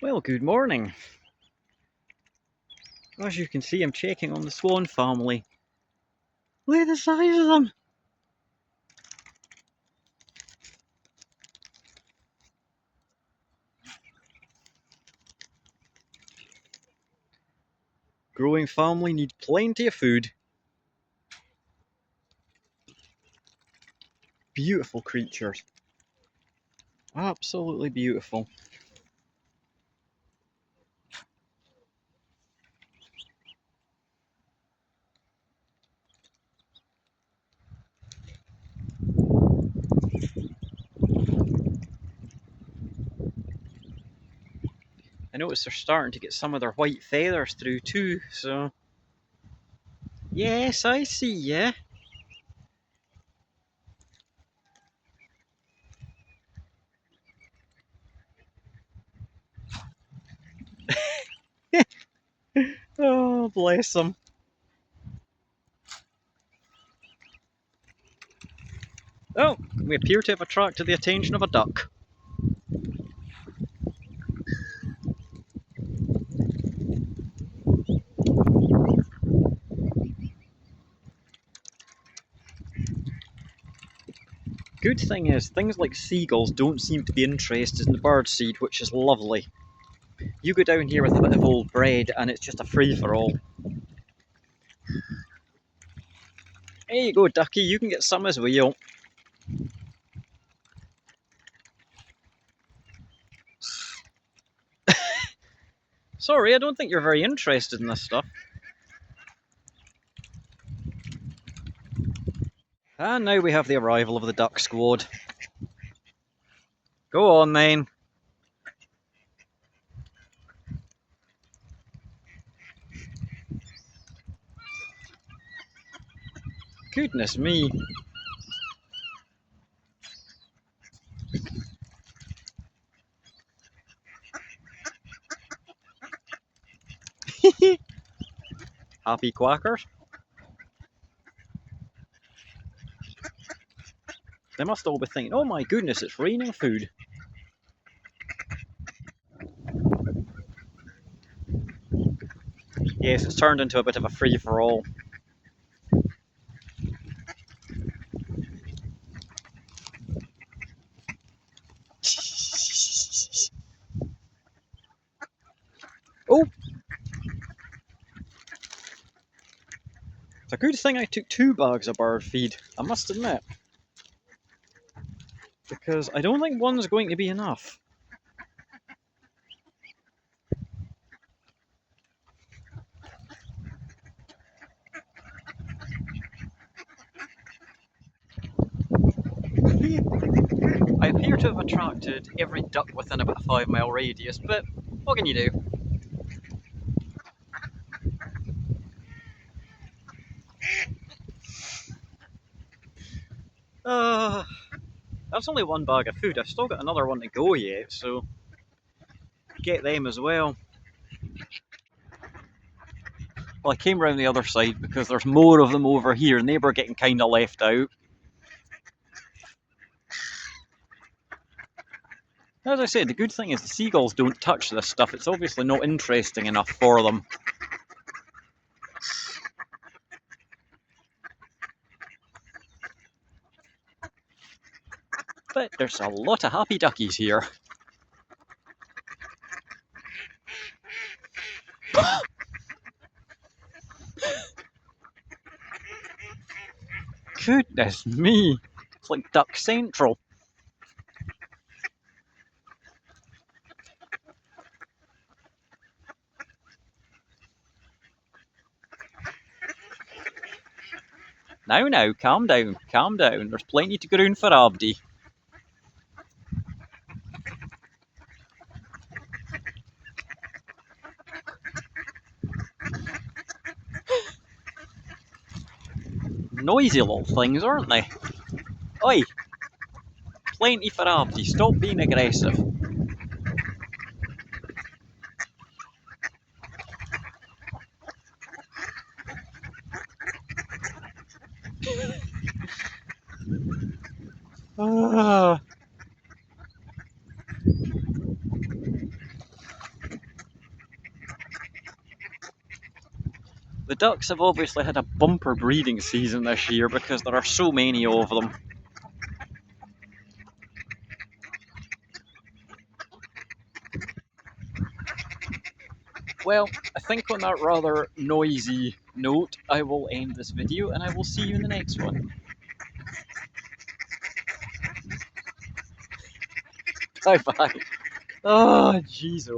Well, good morning. As you can see, I'm checking on the swan family. Look at the size of them! Growing family need plenty of food. Beautiful creatures. Absolutely beautiful. I notice they're starting to get some of their white feathers through too, so... Yes, I see ya. Oh, bless them. Oh, we appear to have attracted the attention of a duck. Good thing is, things like seagulls don't seem to be interested in the birdseed, which is lovely. You go down here with a bit of old bread and it's just a free-for-all. There you go, ducky, you can get some as well. Sorry, I don't think you're very interested in this stuff. And now we have the arrival of the duck squad. Go on then. Goodness me. Happy quackers. They must all be thinking, oh my goodness, it's raining food. Yes, it's turned into a bit of a free-for-all. Oh! It's a good thing I took 2 bags of bird feed, I must admit. Because I don't think one's going to be enough. I appear to have attracted every duck within about a 5-mile radius, but what can you do? That's only 1 bag of food. I've still got another one to go yet, so get them as well. Well, I came round the other side because there's more of them over here and they were getting kind of left out. As I said, the good thing is the seagulls don't touch this stuff. It's obviously not interesting enough for them. But there's a lot of happy duckies here. Goodness me, it's like Duck Central. Now, calm down, calm down. There's plenty to go round for Abdi. Noisy little things, aren't they? Oi! Plenty for Abdi, stop being aggressive. Ah. The ducks have obviously had a bumper breeding season this year because there are so many of them. Well, I think on that rather noisy note, I will end this video and I will see you in the next one. Bye bye. Oh, jeez.